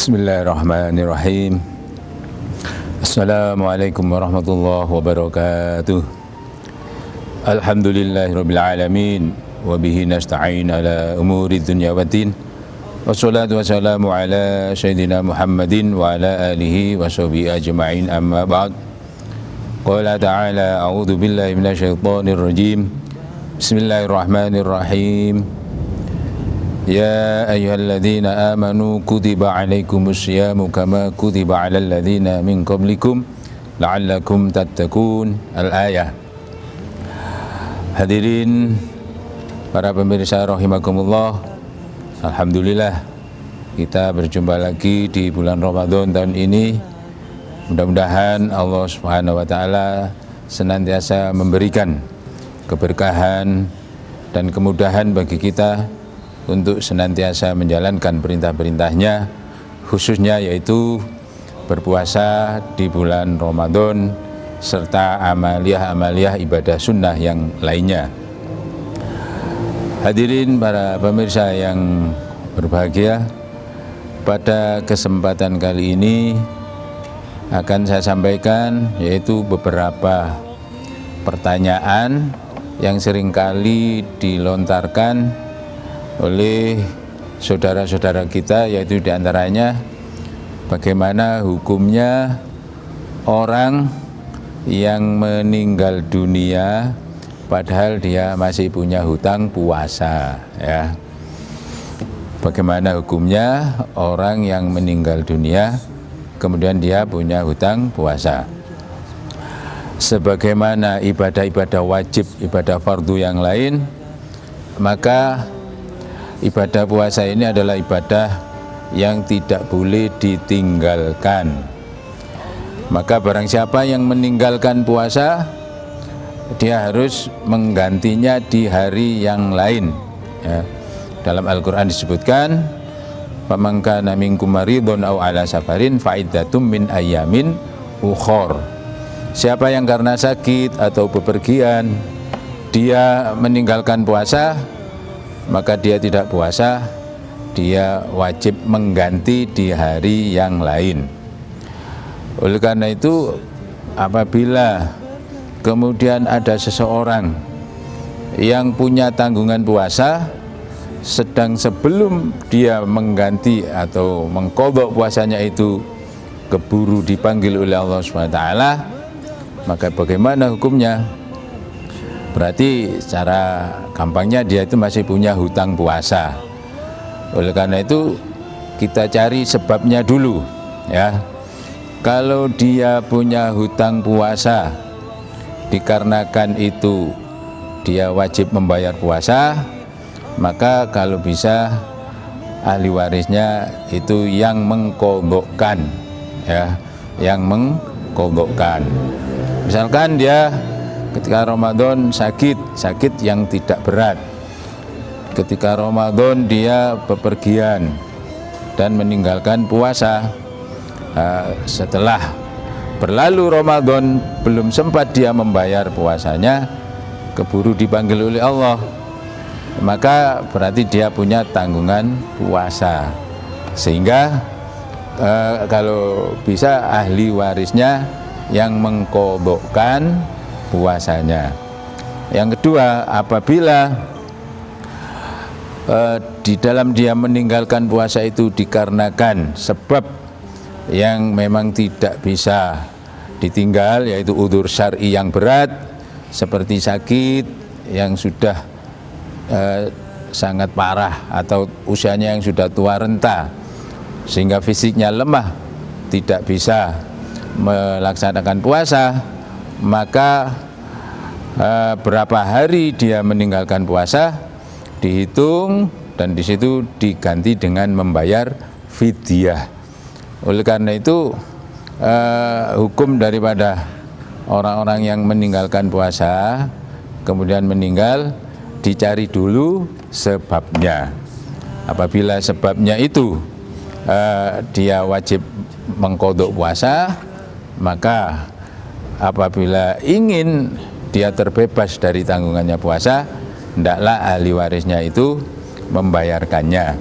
Bismillahirrahmanirrahim. Assalamualaikum warahmatullahi wabarakatuh. Alhamdulillahirabbil alamin wa bihi nasta'in ala umuri dunya waddin. Wassalatu wassalamu ala sayyidina Muhammadin wa ala alihi wa sahbihi ajma'in, amma ba'd. Qala ta'ala a'udzu billahi minasyaitonir rajim. Bismillahirrahmanirrahim. Ya ayyuhalladzina amanu kutiba alaikumus syiyamu kama kutiba alal ladzina min qablikum la'allakum tattaqun. Al-ayah. Hadirin para pemirsa rahimakumullah, alhamdulillah kita berjumpa lagi di bulan Ramadan tahun ini. Mudah-mudahan Allah Subhanahu wa taala senantiasa memberikan keberkahan dan kemudahan bagi kita untuk senantiasa menjalankan perintah-perintahnya, khususnya yaitu berpuasa di bulan Ramadan serta amaliyah-amaliyah ibadah sunnah yang lainnya. Hadirin para pemirsa yang berbahagia, pada kesempatan kali ini akan saya sampaikan yaitu beberapa pertanyaan yang seringkali dilontarkan oleh saudara-saudara kita, yaitu diantaranya bagaimana hukumnya orang yang meninggal dunia padahal dia masih punya hutang puasa, ya. Bagaimana hukumnya orang yang meninggal dunia kemudian dia punya hutang puasa? Sebagaimana ibadah-ibadah wajib, ibadah fardu yang lain, maka ibadah puasa ini adalah ibadah yang tidak boleh ditinggalkan. Maka barang siapa yang meninggalkan puasa, dia harus menggantinya di hari yang lain, ya. Dalam Al-Quran disebutkan, faman kana minkum maridun aw ala safarin fa iddatum min ayyamin ukhor. Siapa yang karena sakit atau bepergian dia meninggalkan puasa, maka dia tidak puasa, dia wajib mengganti di hari yang lain. Oleh karena itu, apabila kemudian ada seseorang yang punya tanggungan puasa, sedang sebelum dia mengganti atau mengqadha puasanya itu keburu dipanggil oleh Allah SWT, maka bagaimana hukumnya? Berarti secara gampangnya dia itu masih punya hutang puasa. Oleh karena itu kita cari sebabnya dulu, ya. Kalau dia punya hutang puasa dikarenakan itu dia wajib membayar puasa, maka kalau bisa ahli warisnya itu yang mengqadhakan, ya, yang mengqadhakan. Misalkan dia ketika Ramadan sakit yang tidak berat, ketika Ramadan dia bepergian dan meninggalkan puasa, setelah berlalu Ramadan belum sempat dia membayar puasanya, keburu dipanggil oleh Allah, maka berarti dia punya tanggungan puasa, sehingga kalau bisa ahli warisnya yang mengqadhakan puasanya. Yang kedua, apabila di dalam dia meninggalkan puasa itu dikarenakan sebab yang memang tidak bisa ditinggal, yaitu udzur syar'i yang berat seperti sakit yang sudah sangat parah atau usianya yang sudah tua renta sehingga fisiknya lemah, tidak bisa melaksanakan puasa, maka berapa hari dia meninggalkan puasa dihitung dan di situ diganti dengan membayar fidyah. Oleh karena itu hukum daripada orang-orang yang meninggalkan puasa kemudian meninggal, dicari dulu sebabnya. Apabila sebabnya itu dia wajib mengqadha puasa, maka apabila ingin dia terbebas dari tanggungannya puasa, hendaklah ahli warisnya itu membayarkannya.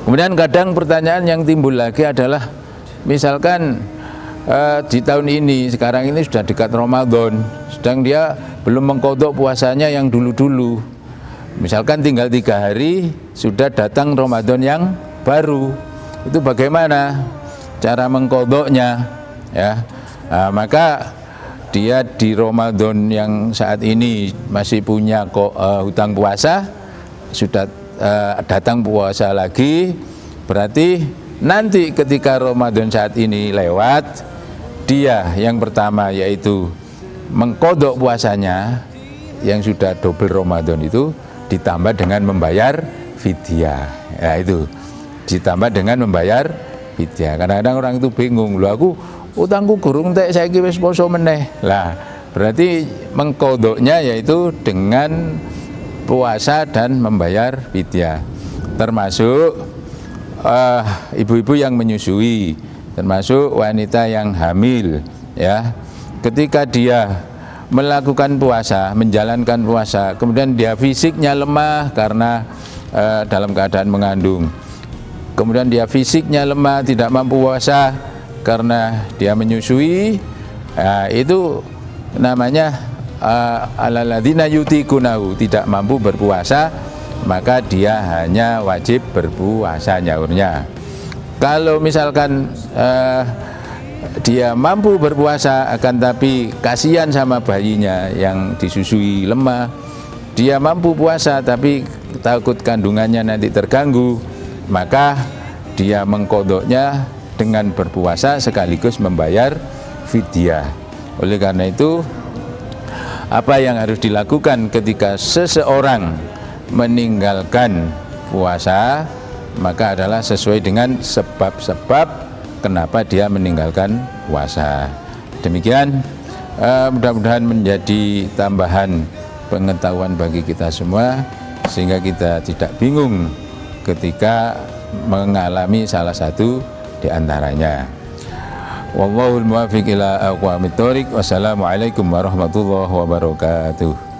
Kemudian kadang pertanyaan yang timbul lagi adalah misalkan di tahun ini, sekarang ini sudah dekat Ramadan, sedang dia belum mengqadha puasanya yang dulu-dulu. Misalkan tinggal 3 hari sudah datang Ramadan yang baru, itu bagaimana cara mengqadhanya ya? Nah, maka dia di Ramadan yang saat ini masih punya hutang puasa, sudah datang puasa lagi, berarti nanti ketika Ramadan saat ini lewat, dia yang pertama yaitu mengqadha puasanya yang sudah double Ramadan itu ditambah dengan membayar fidyah. Ya itu, ditambah dengan membayar fidyah. Kadang-kadang orang itu bingung, loh aku utangku gurung tek saiki wis poso meneh. Lah, berarti mengqadhanya yaitu dengan puasa dan membayar fidyah. Termasuk ibu-ibu yang menyusui, termasuk wanita yang hamil ya. Ketika dia melakukan puasa, menjalankan puasa, kemudian dia fisiknya lemah karena dalam keadaan mengandung, kemudian dia fisiknya lemah, tidak mampu puasa karena dia menyusui, itu namanya alalladzina yutiqunahu, tidak mampu berpuasa, maka dia hanya wajib berpuasa nyaurnya. Kalau misalkan dia mampu berpuasa akan tapi kasihan sama bayinya yang disusui lemah, dia mampu puasa tapi takut kandungannya nanti terganggu, maka dia mengqadhanya dengan berpuasa sekaligus membayar fidyah. Oleh karena itu, apa yang harus dilakukan ketika seseorang meninggalkan puasa, maka adalah sesuai dengan sebab-sebab kenapa dia meninggalkan puasa. Demikian, mudah-mudahan menjadi tambahan pengetahuan bagi kita semua, sehingga kita tidak bingung ketika mengalami salah satu di antaranya. Wallahul muwaffiq ila aqwamit thoriq. Wassalamualaikum warahmatullahi wabarakatuh.